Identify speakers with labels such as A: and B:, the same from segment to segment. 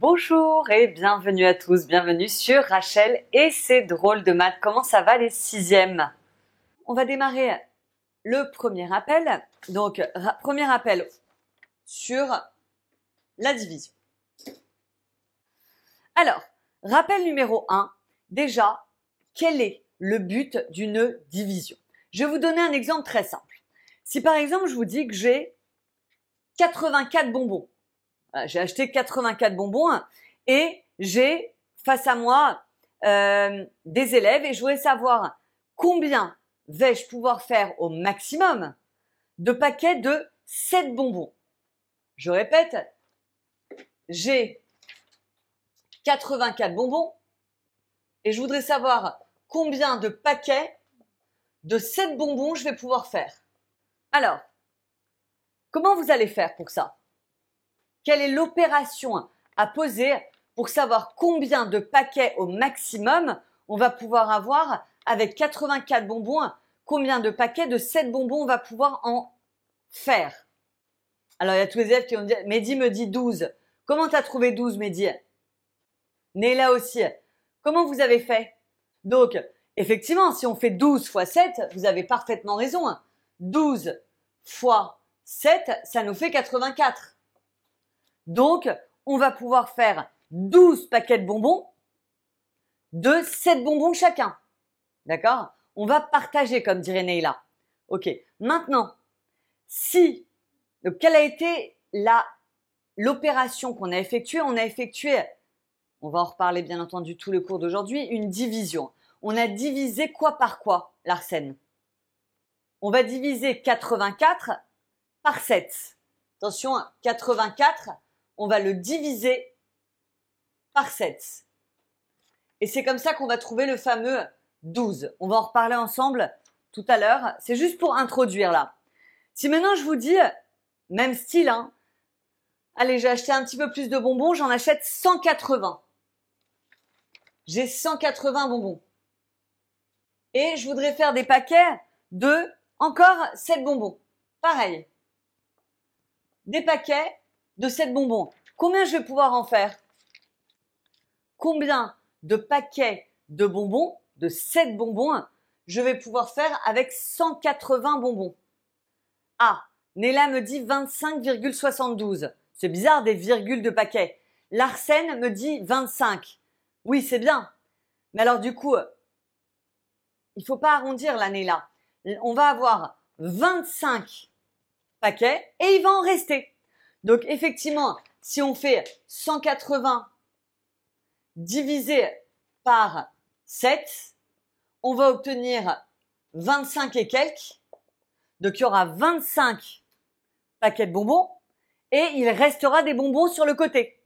A: Bonjour et bienvenue à tous, bienvenue sur Rachel et ses drôles de maths. Comment ça va les sixièmes? On va démarrer le premier appel. Donc, premier appel sur la division. Alors, rappel numéro 1, déjà, quel est le but d'une division? Je vais vous donner un exemple très simple. Si par exemple, je vous dis que j'ai 84 bonbons, j'ai acheté 84 bonbons et j'ai face à moi des élèves et je voudrais savoir combien vais-je pouvoir faire au maximum de paquets de 7 bonbons. Je répète, j'ai 84 bonbons et je voudrais savoir combien de paquets de 7 bonbons je vais pouvoir faire. Alors, comment vous allez faire pour ça? Quelle est l'opération à poser pour savoir combien de paquets au maximum on va pouvoir avoir avec 84 bonbons? Combien de paquets de 7 bonbons on va pouvoir en faire? Alors, il y a tous les élèves qui vont dire, Mehdi me dit 12. Comment tu as trouvé 12, Mehdi? Néla aussi. Comment vous avez fait? Donc, effectivement, si on fait 12 fois 7, vous avez parfaitement raison. 12 fois 7, ça nous fait 84. Donc, on va pouvoir faire 12 paquets de bonbons de 7 bonbons chacun. D'accord? On va partager, comme dirait Neila. Ok. Maintenant, donc, quelle a été l'opération qu'on a effectuée? On a effectué, on va en reparler bien entendu tout le cours d'aujourd'hui, une division. On a divisé quoi par quoi, Larsen? On va diviser 84 par 7. Attention, 84, on va le diviser par 7. Et c'est comme ça qu'on va trouver le fameux 12. On va en reparler ensemble tout à l'heure. C'est juste pour introduire là. Si maintenant je vous dis, même style, hein, allez, j'ai acheté un petit peu plus de bonbons, j'en achète 180. J'ai 180 bonbons. Et je voudrais faire des paquets de encore 7 bonbons. Pareil. Des paquets de 7 bonbons. Combien je vais pouvoir en faire? Combien de paquets de bonbons, de 7 bonbons, je vais pouvoir faire avec 180 bonbons? Ah, Néla me dit 25,72. C'est bizarre des virgules de paquets. Larsen me dit 25. Oui, c'est bien. Mais alors du coup, il faut pas arrondir là, Néla. On va avoir 25 paquets et il va en rester. Donc effectivement, si on fait 180 divisé par 7, on va obtenir 25 et quelques. Donc il y aura 25 paquets de bonbons et il restera des bonbons sur le côté.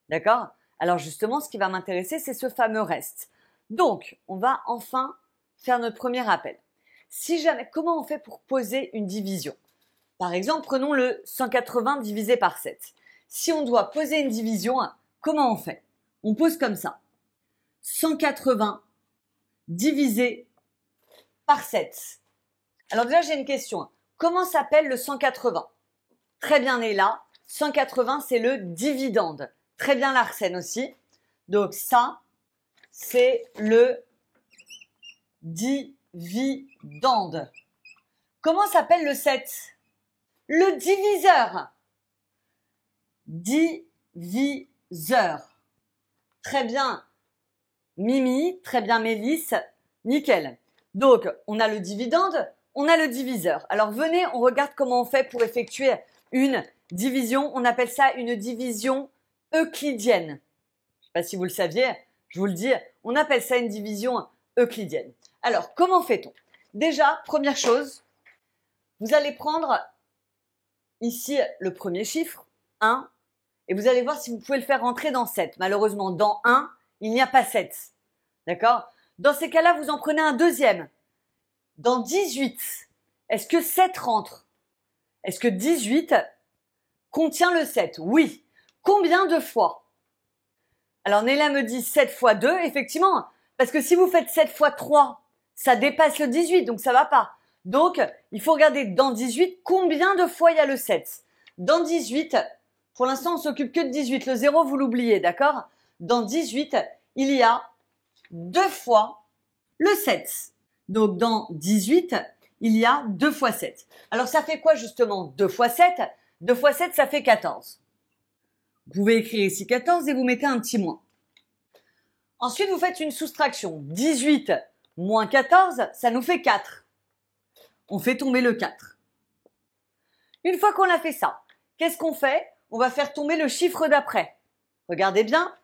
A: D'accord? Alors justement, ce qui va m'intéresser, c'est ce fameux reste. Donc, on va enfin faire notre premier appel. Si jamais, comment on fait pour poser une division? Par exemple, prenons le 180 divisé par 7. Si on doit poser une division, comment on fait? On pose comme ça. 180 divisé par 7. Alors déjà, j'ai une question. Comment s'appelle le 180? Très bien, Néla. 180, c'est le dividende. Très bien, Larsen aussi. Donc ça, c'est le dividende. Comment s'appelle le 7? Le diviseur. Diviseur. Très bien, Mimi. Très bien, Mélis. Nickel. Donc, on a le dividende, on a le diviseur. Alors, venez, on regarde comment on fait pour effectuer une division. On appelle ça une division euclidienne. Je ne sais pas si vous le saviez, je vous le dis, on appelle ça une division euclidienne. Alors, comment fait-on? Déjà, première chose, vous allez prendre ici le premier chiffre, 1, et vous allez voir si vous pouvez le faire rentrer dans 7. Malheureusement, dans 1, il n'y a pas 7. D'accord? Dans ces cas-là, vous en prenez un deuxième. Dans 18, est-ce que 7 rentre? Est-ce que 18 contient le 7? Oui. Combien de fois? Alors, Néla me dit 7 fois 2, effectivement, parce que si vous faites 7 fois 3, ça dépasse le 18, donc ça va pas. Donc, il faut regarder dans 18 combien de fois il y a le 7. Dans 18, Pour l'instant, on s'occupe que de 18. Le 0, vous l'oubliez, d'accord? Dans 18, il y a 2 fois le 7. Donc, dans 18, il y a 2 fois 7. Alors, ça fait quoi justement 2 fois 7? 2 fois 7, ça fait 14. Vous pouvez écrire ici 14 et vous mettez un petit moins. Ensuite, vous faites une soustraction. 18 moins 14, ça nous fait 4. On fait tomber le 4. Une fois qu'on a fait ça, qu'est-ce qu'on fait? On va faire tomber le chiffre d'après. Regardez bien.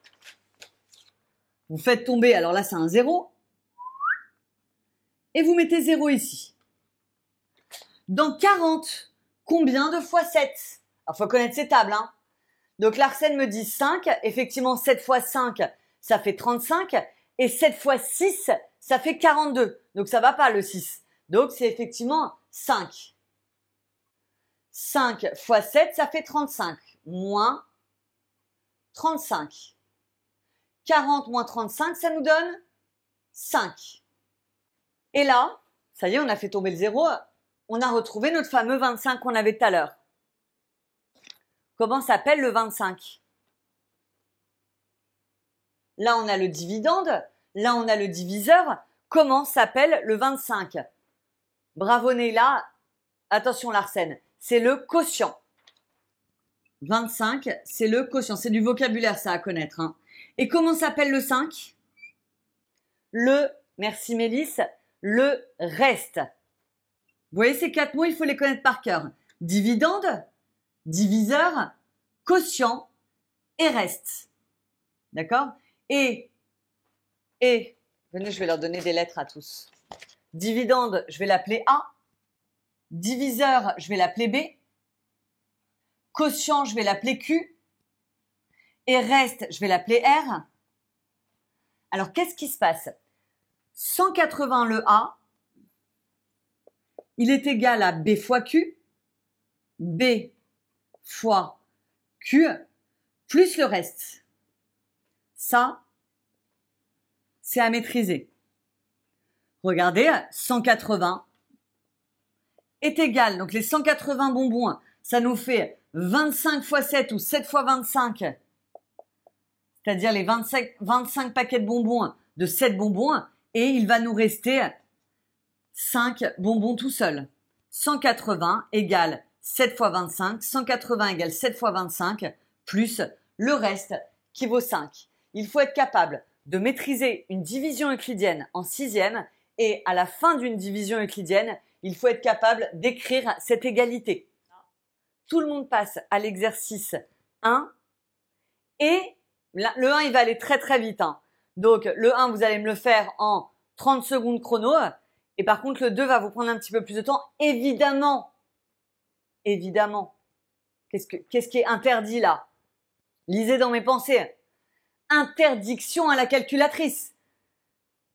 A: Vous faites tomber, alors là c'est un 0. Et vous mettez 0 ici. Dans 40, combien de fois 7? Alors, il faut connaître ces tables, hein. Donc, l'Arsène me dit 5. Effectivement, 7 fois 5, ça fait 35. Et 7 fois 6, ça fait 42. Donc, ça va pas, le 6. Donc, c'est effectivement 5. 5 fois 7, ça fait 35. Moins 35. 40 moins 35, ça nous donne 5. Et là, ça y est, on a fait tomber le 0. On a retrouvé notre fameux 25 qu'on avait tout à l'heure. Comment s'appelle le 25? Là, on a le dividende. Là, on a le diviseur. Comment s'appelle le 25? Bravo Neila. Attention Larsen, c'est le quotient. 25, c'est le quotient. C'est du vocabulaire, ça à connaître, hein. Et comment s'appelle le 5? Merci Mélisse, le reste. Vous voyez ces 4 mots, il faut les connaître par cœur. Dividende, diviseur, quotient et reste. D'accord? Et, venez, je vais leur donner des lettres à tous. Dividende, je vais l'appeler A. Diviseur, je vais l'appeler B. Quotient, je vais l'appeler Q. Et reste, je vais l'appeler R. Alors, qu'est-ce qui se passe? 180 le A, il est égal à B fois Q, B fois Q, plus le reste. Ça, c'est à maîtriser. Regardez, 180 est égal, donc les 180 bonbons, ça nous fait 25 fois 7 ou 7 fois 25, c'est-à-dire les 25 paquets de bonbons de 7 bonbons, et il va nous rester 5 bonbons tout seul. 180 égale 7 fois 25, 180 égale 7 fois 25, plus le reste qui vaut 5. Il faut être capable de maîtriser une division euclidienne en 6e, et à la fin d'une division euclidienne, il faut être capable d'écrire cette égalité. Tout le monde passe à l'exercice 1, et le 1, il va aller très très vite, hein. Donc, le 1, vous allez me le faire en 30 secondes chrono. Et par contre, le 2 va vous prendre un petit peu plus de temps. Évidemment. Évidemment. Qu'est-ce qui est interdit là? Lisez dans mes pensées. Interdiction à la calculatrice.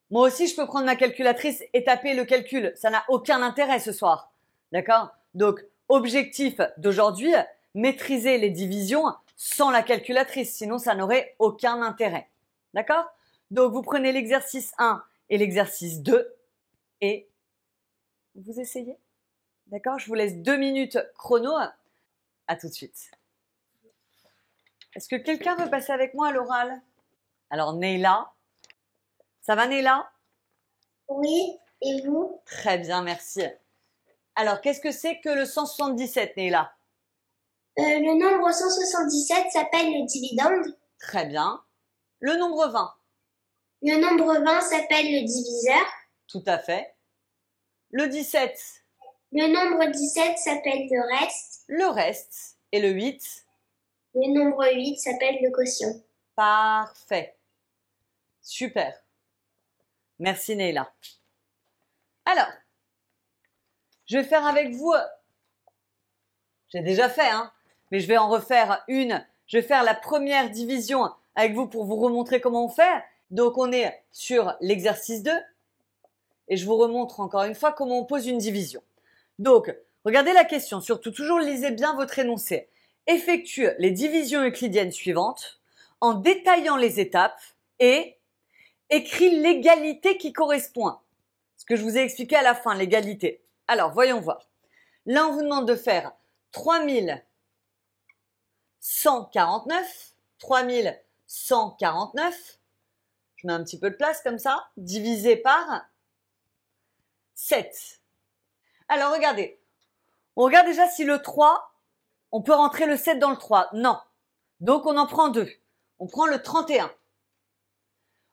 A: Moi aussi, je peux prendre ma calculatrice et taper le calcul. Ça n'a aucun intérêt ce soir. D'accord? Donc, objectif d'aujourd'hui, maîtriser les divisions sans la calculatrice. Sinon, ça n'aurait aucun intérêt. D'accord? Donc, vous prenez l'exercice 1 et l'exercice 2 et vous essayez. D'accord? Je vous laisse 2 minutes chrono. À tout de suite. Est-ce que quelqu'un veut passer avec moi à l'oral? Alors, Neila. Ça va, Neila?
B: Oui, et vous?
A: Très bien, merci. Alors, qu'est-ce que c'est que le 177, Neila?
B: Le nombre 177 s'appelle le dividende.
A: Très bien. Le nombre 20?
B: Le nombre 20 s'appelle le diviseur.
A: Tout à fait. Le 17?
B: Le nombre 17 s'appelle le reste.
A: Le reste. Et le 8?
B: Le nombre 8 s'appelle le quotient.
A: Parfait. Super. Merci Neila. Alors, je vais faire avec vous, j'ai déjà fait, hein, mais je vais en refaire une. Je vais faire la première division avec vous pour vous remontrer comment on fait. Donc, on est sur l'exercice 2 et je vous remontre encore une fois comment on pose une division. Donc, regardez la question, surtout toujours lisez bien votre énoncé. Effectue les divisions euclidiennes suivantes en détaillant les étapes et écrit l'égalité qui correspond. Ce que je vous ai expliqué à la fin, l'égalité. Alors, voyons voir. Là, on vous demande de faire 3149. 3149. Je mets un petit peu de place comme ça. Divisé par 7. Alors, regardez. On regarde déjà si le 3, on peut rentrer le 7 dans le 3. Non. Donc, on en prend 2. On prend le 31.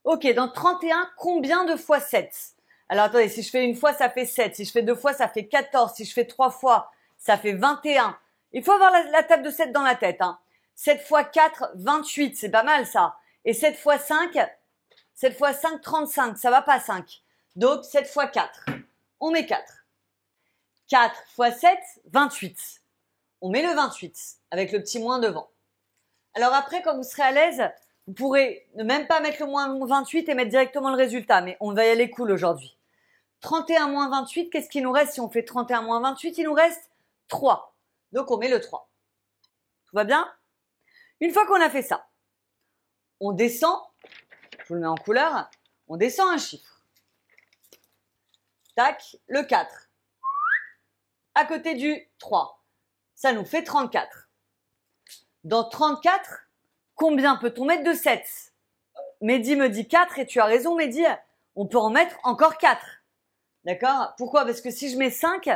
A: Ok, dans 31, combien de fois 7? Alors, attendez, si je fais une fois, ça fait 7. Si je fais 2 fois, ça fait 14. Si je fais 3 fois, ça fait 21. Il faut avoir la table de 7 dans la tête. 7 fois 4, 28. C'est pas mal, ça. Et 7 fois 5, 35. Ça va pas, 5. Donc, 7 fois 4. On met 4. 4 fois 7, 28. On met le 28 avec le petit moins devant. Alors après, quand vous serez à l'aise, vous pourrez ne même pas mettre le moins 28 et mettre directement le résultat. Mais on va y aller cool aujourd'hui. 31 moins 28, qu'est-ce qu'il nous reste si on fait 31 moins 28? Il nous reste 3. Donc on met le 3. Tout va bien? Une fois qu'on a fait ça, on descend, je vous le mets en couleur, on descend un chiffre. Tac, le 4. À côté du 3. Ça nous fait 34. Dans 34, combien peut-on mettre de 7? Mehdi me dit 4 et tu as raison Mehdi, on peut en mettre encore 4. D'accord? Pourquoi? Parce que si je mets 5,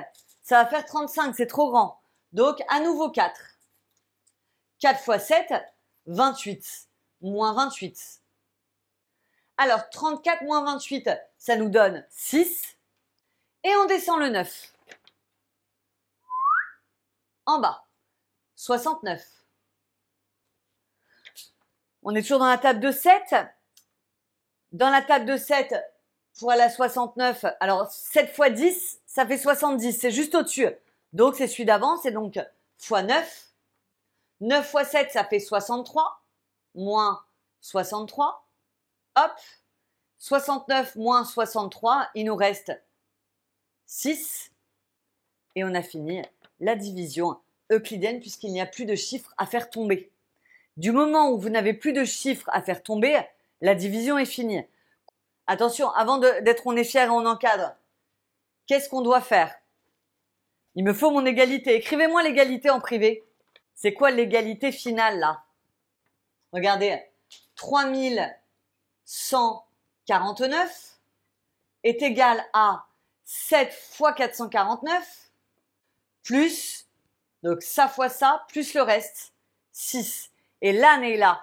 A: ça va faire 35, c'est trop grand. Donc, à nouveau 4. 4 fois 7, 28. Moins 28. Alors, 34 moins 28, ça nous donne 6. Et on descend le 9. En bas, 69. On est toujours dans la table de 7. Dans la table de 7, pour aller à 69, alors 7 fois 10, ça fait 70. C'est juste au-dessus. Donc, c'est celui d'avant, c'est donc fois 9. 9 fois 7, ça fait 63. Moins 63. Hop. 69 moins 63, il nous reste 6. Et on a fini la division euclidienne puisqu'il n'y a plus de chiffres à faire tomber. Du moment où vous n'avez plus de chiffres à faire tomber, la division est finie. Attention, avant d'être on est fier et on encadre, qu'est-ce qu'on doit faire? Il me faut mon égalité. Écrivez-moi l'égalité en privé. C'est quoi l'égalité finale là? Regardez, 3149 est égal à 7 fois 449 plus, donc ça fois ça, plus le reste, 6. Et l'année là,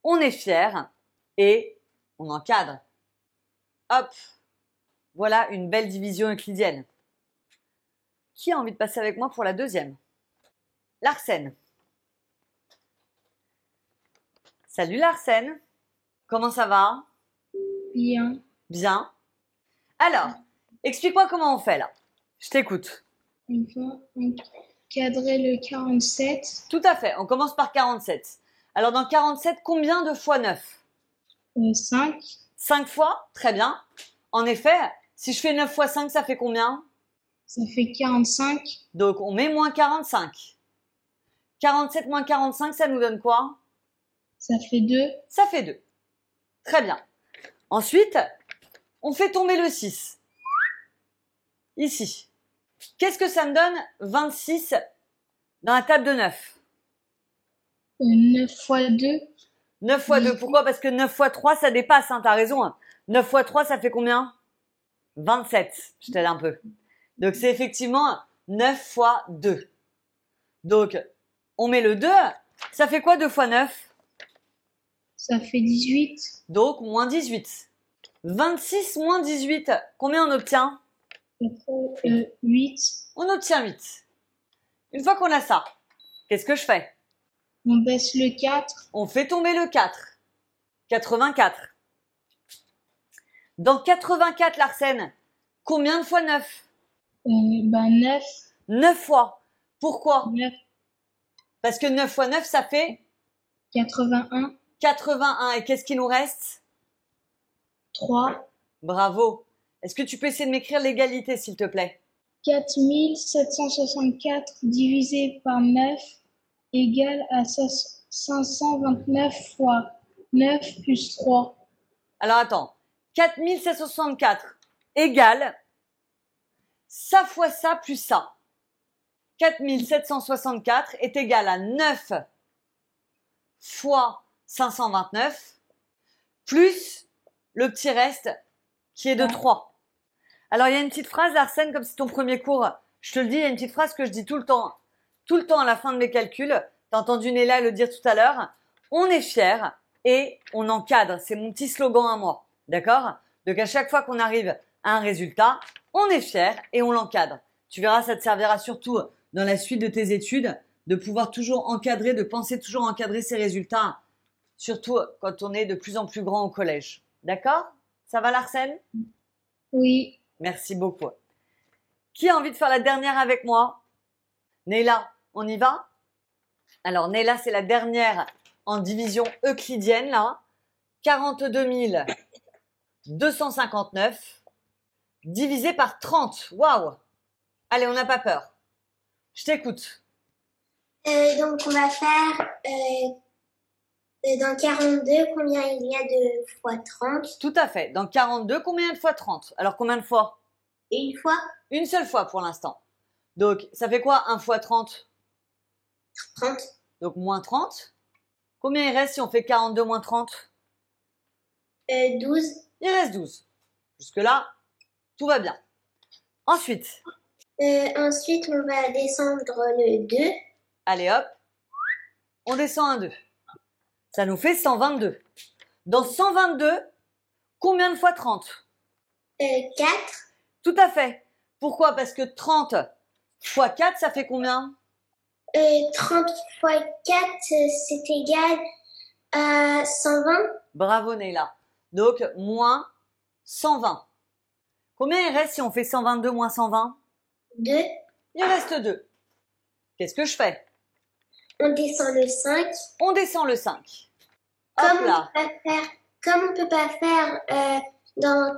A: on est fier et on encadre. Hop, voilà une belle division euclidienne. Qui a envie de passer avec moi pour la deuxième? Larsen. Salut Larsen, comment ça va?
B: Bien.
A: Bien. Alors, explique-moi comment on fait là. Je t'écoute.
B: On va encadrer le 47.
A: Tout à fait, on commence par 47. Alors dans 47, combien de fois 9?
B: 5.
A: 5 fois? Très bien. En effet, si je fais 9 fois 5, ça fait combien?
B: Ça fait 45.
A: Donc on met moins 45. 47 moins 45, ça nous donne quoi?
B: Ça fait 2.
A: Ça fait 2. Très bien. Ensuite, on fait tomber le 6. Ici. Qu'est-ce que ça me donne 26 dans la table de 9?
B: 9 fois 2.
A: 9 fois 2, pourquoi? Parce que 9 fois 3, ça dépasse, t'as raison. 9 fois 3, ça fait combien? 27. Je t'aide un peu. Donc, c'est effectivement 9 fois 2. Donc, on met le 2. Ça fait quoi 2 fois 9?
B: Ça fait 18.
A: Donc, moins 18. 26 moins 18, combien on obtient?
B: 8.
A: On obtient 8. Une fois qu'on a ça, qu'est-ce que je fais?
B: On baisse le 4.
A: On fait tomber le 4. 84. Dans 84, Larsen, combien de fois 9?
B: 9.
A: 9 fois. Pourquoi?
B: 9.
A: Parce que 9 fois 9, ça fait
B: 81.
A: 81. Et qu'est-ce qui nous reste?
B: 3.
A: Bravo. Est-ce que tu peux essayer de m'écrire l'égalité, s'il te plaît?
B: 4764 divisé par 9 égale à 529 fois 9 plus 3.
A: Alors, attends. 4764 égale ça fois ça plus ça. 4764 est égal à 9 fois 529 plus le petit reste qui est de 3. Alors, il y a une petite phrase, Arsène, comme c'est ton premier cours, je te le dis, il y a une petite phrase que je dis tout le temps à la fin de mes calculs. Tu as entendu Néla le dire tout à l'heure. On est fier et on encadre. C'est mon petit slogan à moi. D'accord? Donc, à chaque fois qu'on arrive à un résultat, on est fier et on l'encadre. Tu verras, ça te servira surtout dans la suite de tes études de pouvoir toujours encadrer, de penser toujours encadrer ces résultats, surtout quand on est de plus en plus grand au collège. D'accord? Ça va, Larsen?
B: Oui.
A: Merci beaucoup. Qui a envie de faire la dernière avec moi? Néla, on y va? Alors, Néla, c'est la dernière en division euclidienne, là. 42 259 divisé par 30. Waouh! Allez, on n'a pas peur. Je t'écoute.
B: Donc, on va faire dans 42, combien il y a de fois 30?
A: Tout à fait. Dans 42, combien de fois 30? Alors, combien de fois?
B: Une fois?
A: Une seule fois pour l'instant. Donc, ça fait quoi 1 fois 30?
B: 30.
A: Donc, moins 30. Combien il reste si on fait 42 moins 30?
B: 12.
A: Il reste 12. Jusque-là, tout va bien. Ensuite.
B: Ensuite, on va descendre le 2.
A: Allez hop. On descend un 2. Ça nous fait 122. Dans 122, combien de fois 30?
B: 4.
A: Tout à fait. Pourquoi? Parce que 30 fois 4, ça fait combien?
B: 30 fois 4, c'est égal à 120.
A: Bravo Neila. Donc, moins 120. Combien il reste si on fait 122 moins 120?
B: 2.
A: Il reste 2. Qu'est-ce que je fais?
B: On descend le 5.
A: On descend le 5. Hop là.
B: Comme on peut pas faire dans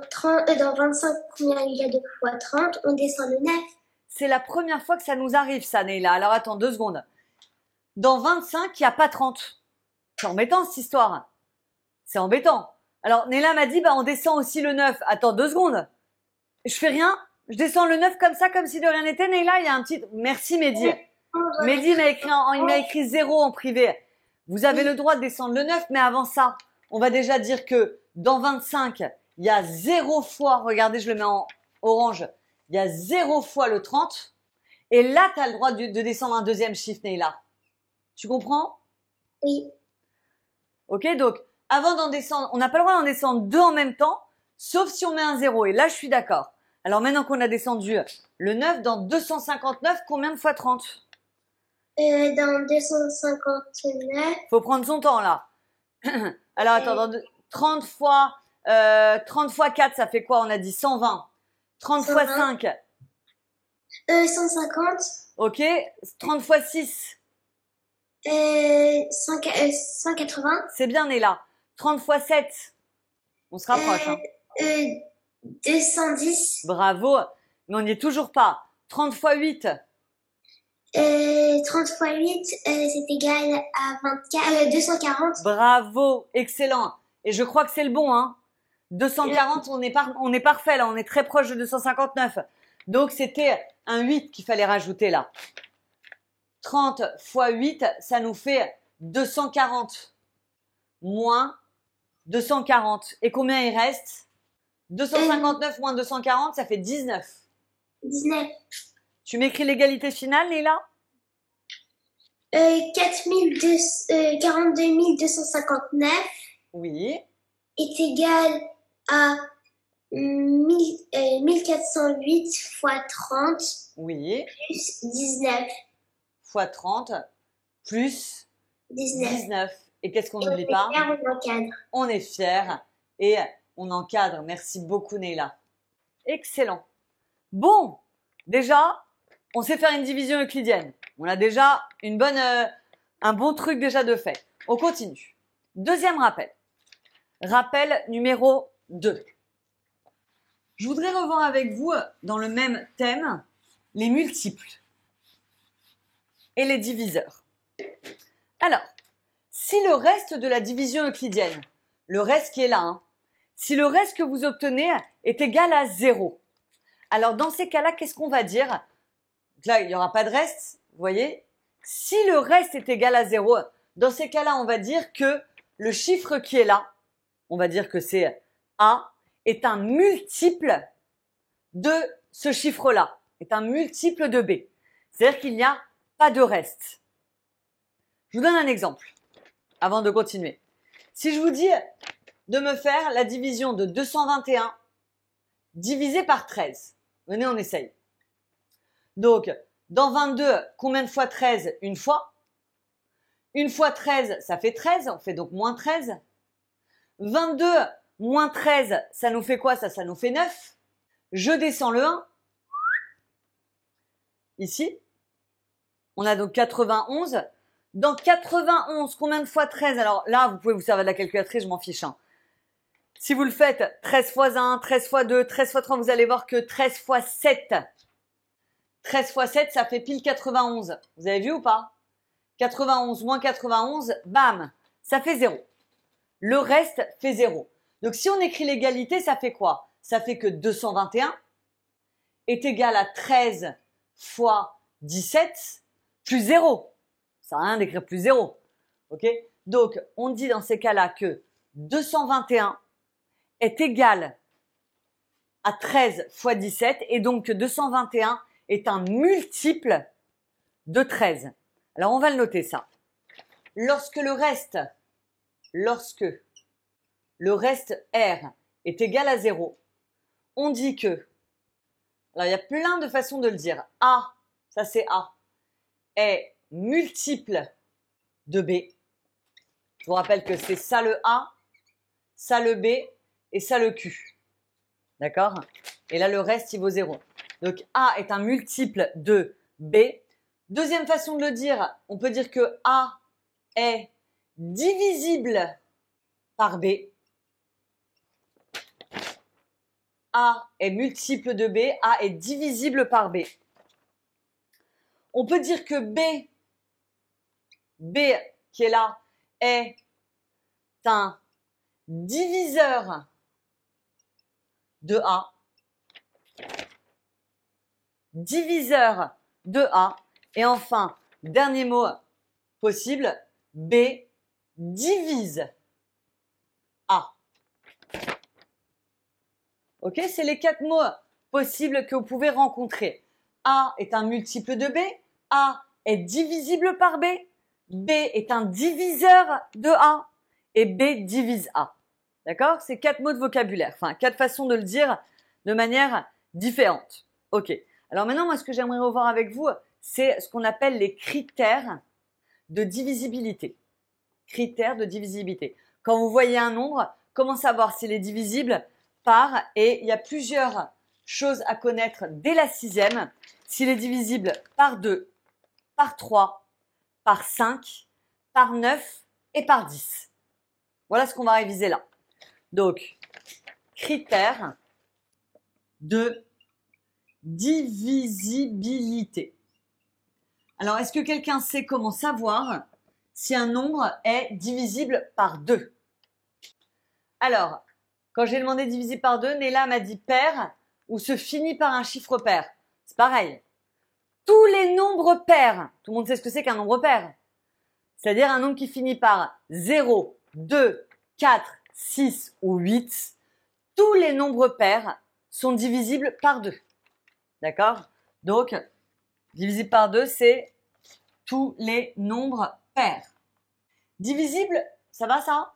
B: 25 combien il y a de fois 30, on descend le 9.
A: C'est la première fois que ça nous arrive, ça, Neila. Alors, attends 2 secondes. Dans 25, il n'y a pas 30. C'est embêtant, cette histoire. C'est embêtant. Alors, Neila m'a dit, on descend aussi le 9. Attends 2 secondes. Je fais rien. Je descends le 9 comme ça, comme si de rien n'était. Neila, il y a un petit... Merci, Mehdi. Mehdi m'a écrit 0 en privé. Vous avez le droit de descendre le 9, mais avant ça, on va déjà dire que dans 25, il y a 0 fois, regardez, je le mets en orange, il y a 0 fois le 30. Et là, tu as le droit de descendre un deuxième chiffre, Neila. Tu comprends?
B: Oui.
A: Ok, donc, avant d'en descendre, on n'a pas le droit d'en descendre 2 en même temps, sauf si on met un 0. Et là, je suis d'accord. Alors, maintenant qu'on a descendu le 9, dans 259, combien de fois 30?
B: Dans 259.
A: Faut prendre son temps, là. Alors, attends, 30 fois 4, ça fait quoi? On a dit 120. 30 fois 5.
B: 150.
A: Ok. 30 fois 6.
B: 180.
A: C'est bien, Néla. 30 fois 7. On se rapproche.
B: 210.
A: Bravo. Mais on n'y est toujours pas. 30 fois 8.
B: 30 fois 8, c'est égal à 240.
A: Bravo. Excellent. Et je crois que c'est le bon, hein. 240, on est parfait, là. On est très proche de 259. Donc, c'était un 8 qu'il fallait rajouter, là. 30 fois 8, ça nous fait 240. Moins 240. Et combien il reste? 259 moins 240, ça fait 19.
B: 19.
A: Tu m'écris l'égalité finale, Léla?
B: 42 259
A: Oui.
B: est égal à 1408 fois 30
A: Oui.
B: plus 19.
A: Fois 30 plus 19. Et qu'est-ce qu'on n'oublie pas?
B: On encadre.
A: On est fiers et on encadre. Merci beaucoup, Néla. Excellent. Bon, déjà, on sait faire une division euclidienne. On a déjà un bon truc déjà de fait. On continue. Deuxième rappel. Rappel numéro 2. Je voudrais revoir avec vous, dans le même thème, les multiples et les diviseurs. Alors, si le reste de la division euclidienne, le reste qui est là, hein, si le reste que vous obtenez est égal à 0, alors dans ces cas-là, qu'est-ce qu'on va dire? Là, il n'y aura pas de reste, vous voyez? Si le reste est égal à 0, Dans ces cas-là, on va dire que le chiffre qui est là, on va dire que c'est A, est un multiple de ce chiffre-là, est un multiple de B. C'est-à-dire qu'il n'y a pas de reste. Je vous donne un exemple avant de continuer. Si je vous dis de me faire la division de 221 divisé par 13, venez, on essaye. Donc, dans 22, combien de fois 13? Une fois. Une fois 13, ça fait 13, on fait donc moins 13. 22 moins 13, ça nous fait quoi? Ça nous fait 9. Je descends le 1. Ici, on a donc 91. Dans 91, combien de fois 13? Alors là, vous pouvez vous servir de la calculatrice, je m'en fiche. Hein. Si vous le faites, 13 fois 1, 13 fois 2, 13 fois 3, vous allez voir que 13 fois 7. 13 fois 7, ça fait pile 91. Vous avez vu ou pas? 91 moins 91, bam, ça fait 0. Le reste fait 0. Donc si on écrit l'égalité, ça fait quoi? Ça fait que 221 est égal à 13 fois 17 plus 0. Ça sert à rien d'écrire plus 0. Ok? Donc on dit dans ces cas-là que 221 est égal à 13 fois 17 et donc que 221 est un multiple de 13. Alors on va le noter ça. Lorsque le reste R est égal à 0, on dit que, alors il y a plein de façons de le dire. A, ça c'est A, est multiple de B. Je vous rappelle que c'est ça le A, ça le B et ça le Q. D'accord? Et là le reste il vaut 0. Donc A est un multiple de B. Deuxième façon de le dire, on peut dire que A est divisible par B. A est multiple de B, A est divisible par B. On peut dire que B qui est là, est un diviseur de A. Diviseur de A. Et enfin, dernier mot possible, B divise A. Ok, c'est les 4 mots possibles que vous pouvez rencontrer. A est un multiple de B, A est divisible par B, B est un diviseur de A et B divise A. D'accord? C'est 4 mots de vocabulaire, enfin 4 façons de le dire de manière différente. Ok, alors maintenant, moi, ce que j'aimerais revoir avec vous, c'est ce qu'on appelle les critères de divisibilité. Critères de divisibilité. Quand vous voyez un nombre, comment savoir s'il est divisible par, et il y a plusieurs choses à connaître dès la 6e, s'il est divisible par 2, par 3, par 5, par 9 et par 10. Voilà ce qu'on va réviser là. Donc, critères de divisibilité. Alors, est-ce que quelqu'un sait comment savoir si un nombre est divisible par 2? Alors, quand j'ai demandé divisible par 2, Néla m'a dit pair ou se finit par un chiffre pair. C'est pareil. Tous les nombres pairs, tout le monde sait ce que c'est qu'un nombre pair. C'est-à-dire un nombre qui finit par 0, 2, 4, 6 ou 8. Tous les nombres pairs sont divisibles par 2. D'accord? Donc, divisible par 2, c'est tous les nombres pairs. Divisible, ça va ça?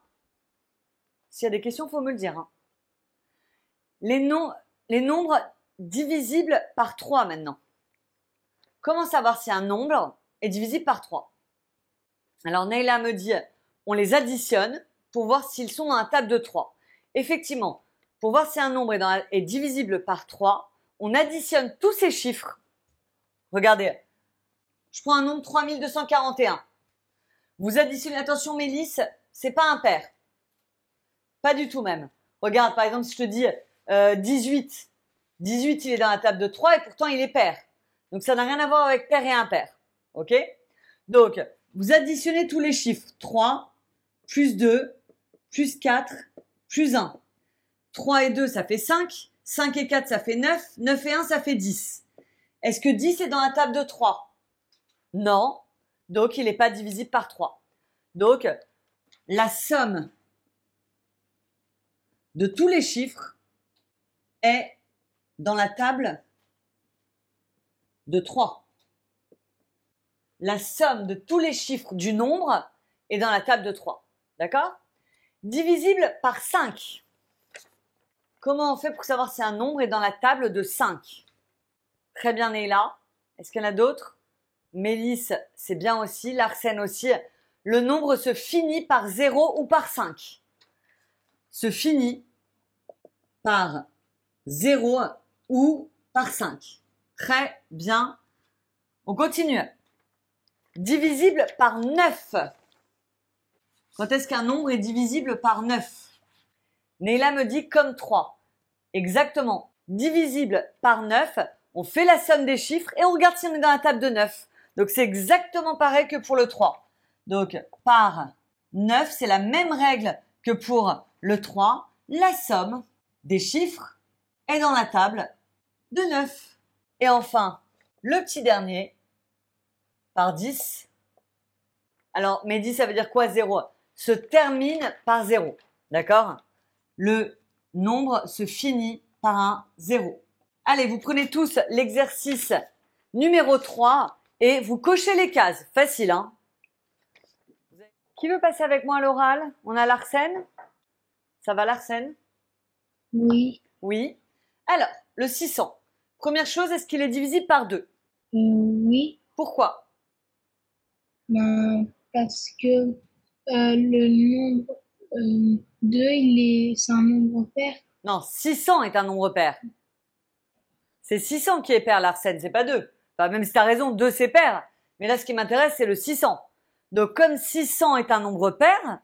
A: S'il y a des questions, il faut me le dire. Hein. Les nombres divisibles par 3 maintenant. Comment savoir si un nombre est divisible par 3? Alors Neila me dit, on les additionne pour voir s'ils sont dans la table de 3. Effectivement, pour voir si un nombre est divisible par 3, on additionne tous ces chiffres. Regardez, je prends un nombre 3241. Vous additionnez, attention Mélisse, c'est pas impair. Pas du tout même. Regarde, par exemple, si je te dis 18. 18, il est dans la table de 3 et pourtant il est pair. Donc ça n'a rien à voir avec pair et impair. Ok? Donc, vous additionnez tous les chiffres. 3, plus 2, plus 4, plus 1. 3 et 2, ça fait 5. 5 et 4, ça fait 9. 9 et 1, ça fait 10. Est-ce que 10 est dans la table de 3? Non. Donc, il n'est pas divisible par 3. Donc, la somme de tous les chiffres est dans la table de 3. La somme de tous les chiffres du nombre est dans la table de 3. D'accord? Divisible par 5. Comment on fait pour savoir si un nombre est dans la table de 5? Très bien, Neila. Est-ce qu'il y en a d'autres? Mélisse, c'est bien aussi. Larsen aussi. Le nombre se finit par 0 ou par 5. Se finit par 0 ou par 5. Très bien. On continue. Divisible par 9. Quand est-ce qu'un nombre est divisible par 9? Neila me dit comme 3. Exactement. Divisible par 9, on fait la somme des chiffres et on regarde si on est dans la table de 9. Donc c'est exactement pareil que pour le 3. Donc par 9, c'est la même règle que pour le 3. La somme des chiffres est dans la table de 9. Et enfin, le petit dernier, par 10. Alors, mais 10, ça veut dire quoi 0? Se termine par 0. D'accord? Le nombre se finit par un 0. Allez, vous prenez tous l'exercice numéro 3 et vous cochez les cases. Facile, hein? Qui veut passer avec moi à l'oral? On a Larsen? Ça va, Larsen?
C: Oui.
A: Oui. Alors, le 600. Première chose, est-ce qu'il est divisible par 2?
C: Oui.
A: Pourquoi?
C: Ben, parce que le nombre 2, c'est un nombre pair.
A: Non, 600 est un nombre pair. C'est 600 qui est pair, Larsen, c'est pas 2. Enfin, même si tu as raison, 2 c'est pair. Mais là, ce qui m'intéresse, c'est le 600. Donc, comme 600 est un nombre pair,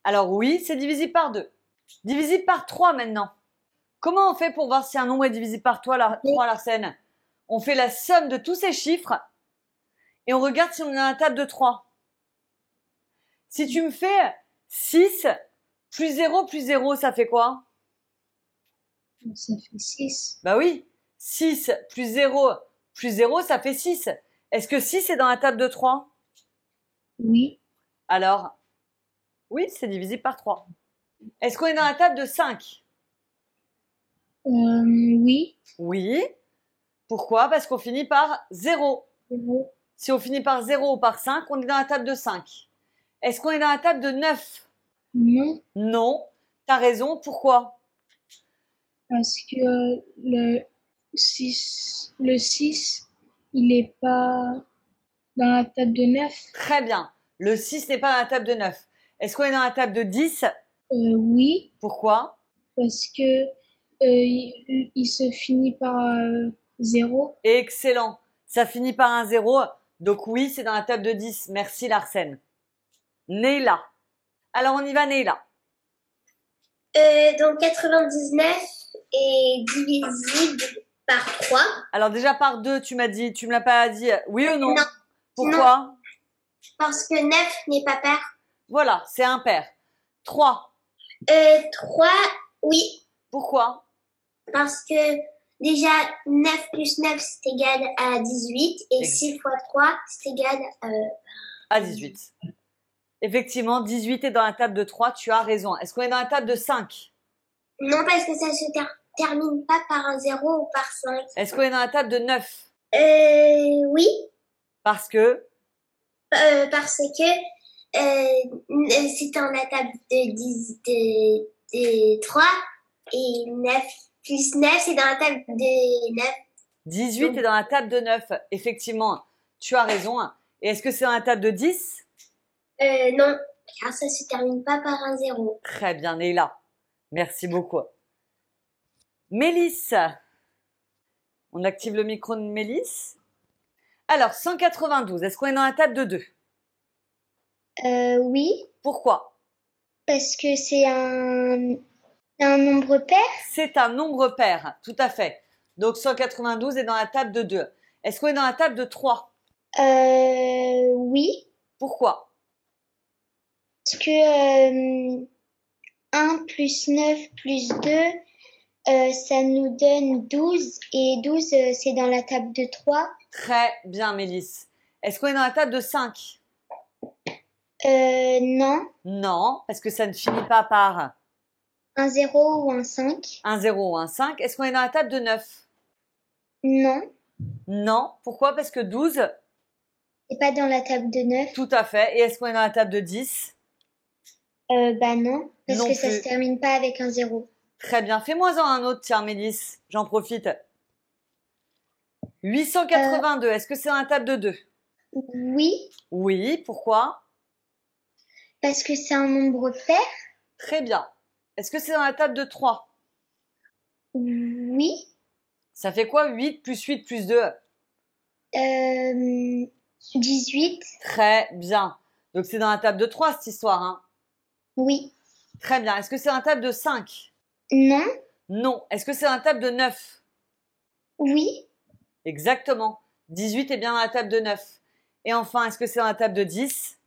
A: alors oui, c'est divisible par 2. Divisible par 3 maintenant. Comment on fait pour voir si un nombre est divisible par 3, Larsen? On fait la somme de tous ces chiffres et on regarde si on est dans la table de 3. Si tu me fais 6 plus 0, ça fait quoi?
C: Ça fait 6.
A: Bah oui, 6 plus 0, ça fait 6. Est-ce que 6 est dans la table de 3?
C: Oui.
A: Alors, oui, c'est divisible par 3. Est-ce qu'on est dans la table de 5?
C: Oui.
A: Oui. Pourquoi? Parce qu'on finit par 0.
C: 0.
A: Si on finit par 0 ou par 5, on est dans la table de 5. Est-ce qu'on est dans la table de 9?
C: Non.
A: Non. T'as raison. Pourquoi?
C: Parce que le 6, il n'est pas dans la table de 9.
A: Très bien. Le 6 n'est pas dans la table de 9. Est-ce qu'on est dans la table de 10?
C: Oui.
A: Pourquoi?
C: Parce que il se finit par 0.
A: Excellent. Ça finit par un 0. Donc oui, c'est dans la table de 10. Merci Larsen. Neila. Alors on y va, Neila.
B: Donc 99 est divisible par 3.
A: Alors déjà par 2, tu m'as dit, tu me l'as pas dit, oui ou non?
B: Non.
A: Pourquoi?
B: Non. Parce que 9 n'est pas pair.
A: Voilà, c'est impair. 3.
B: 3, oui.
A: Pourquoi?
B: Parce que déjà 9 plus 9 c'est égal à 18 et 6 fois 3 c'est égal
A: à 18. Effectivement, 18 est dans la table de 3, tu as raison. Est-ce qu'on est dans la table de 5?
B: Non, parce que ça se termine pas par un 0 ou par 5.
A: Est-ce qu'on est dans la table de 9?
B: Oui.
A: Parce que?
B: Parce que c'est dans la table de 10, de 3 et 9 plus 9 c'est dans la table de 9.
A: 18 est dans la table de 9. Effectivement, tu as raison. Et est-ce que c'est dans la table de 10?
B: Non, car ça se termine pas par un 0.
A: Très bien, Neila. Merci beaucoup. Mélisse. On active le micro de Mélisse. Alors, 192, est-ce qu'on est dans la table de 2?
B: Oui.
A: Pourquoi?
B: Parce que c'est un nombre pair.
A: C'est un nombre pair, tout à fait. Donc 192 est dans la table de 2. Est-ce qu'on est dans la table de 3?
B: Oui.
A: Pourquoi?
B: Parce que 1 plus 9 plus 2, ça nous donne 12. Et 12, c'est dans la table de 3.
A: Très bien, Mélisse. Est-ce qu'on est dans la table de 5?
C: Non.
A: Non, parce que ça ne finit pas par
C: Un 0 ou un 5?
A: un 0 ou un 5. Est-ce qu'on est dans la table de 9?
C: Non.
A: Non. Pourquoi? Parce que 12,
C: C'est pas dans la table de 9?
A: tout à fait. Et est-ce qu'on est dans la table de 10?
C: Bah non, parce
A: Non
C: que ça
A: plus.
C: se termine pas avec un 0.
A: Très bien. Fais-moi-en un autre, tiens, Mélisse. J'en profite. 882, est-ce que c'est dans la table de 2?
C: Oui,
A: Oui. Pourquoi?
C: parce que c'est un nombre pair.
A: Très bien. Est-ce que c'est dans la table de 3?
C: Oui.
A: Ça fait quoi 8 plus 8 plus 2?
C: 18.
A: Très bien. Donc c'est dans la table de 3 cette histoire, hein?
C: Oui.
A: Très bien. Est-ce que c'est dans la table de 5?
C: Non.
A: Non. Est-ce que c'est dans la table de 9?
C: Oui.
A: Exactement. 18 est bien dans la table de 9. Et enfin, est-ce que c'est dans la table de 10?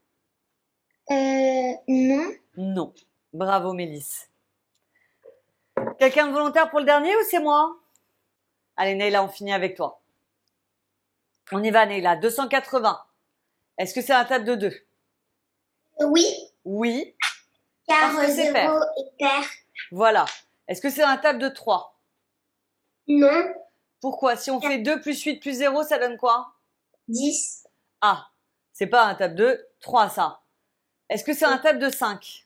C: Non.
A: Non. Bravo Mélisse. Quelqu'un de volontaire pour le dernier ou c'est moi? Allez Neila, on finit avec toi. On y va Neila. 280. Est-ce que c'est dans la table de 2?
B: Oui,
A: Oui.
B: car
A: Parce que c'est
B: 0
A: pair.
B: est pair.
A: Voilà. Est-ce que c'est dans la table de 3?
B: Non,
A: Pourquoi? Si on fait 2 plus 8 plus 0, ça donne quoi?
B: 10.
A: Ah, c'est pas dans la table de 3 ça. Est-ce que c'est dans la table de 5?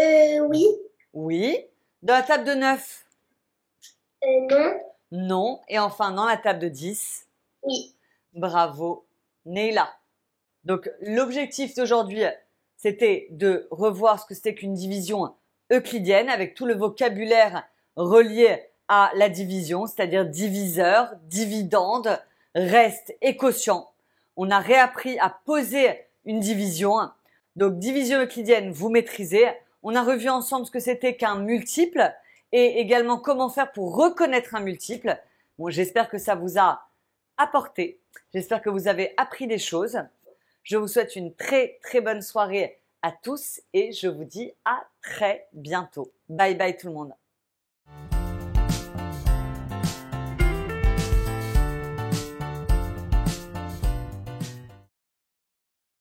B: Oui,
A: Oui. Dans la table de 9?
B: non,
A: Non. Et enfin, dans la table de 10?
B: oui.
A: Bravo, Neila. Donc, l'objectif d'aujourd'hui, c'était de revoir ce que c'était qu'une division euclidienne avec tout le vocabulaire relié à la division, c'est-à-dire diviseur, dividende, reste et quotient. On a réappris à poser une division. Donc, division euclidienne, vous maîtrisez. On a revu ensemble ce que c'était qu'un multiple et également comment faire pour reconnaître un multiple. Bon, j'espère que ça vous a apporté. J'espère que vous avez appris des choses. Je vous souhaite une très très bonne soirée à tous et je vous dis à très bientôt. Bye bye tout le monde.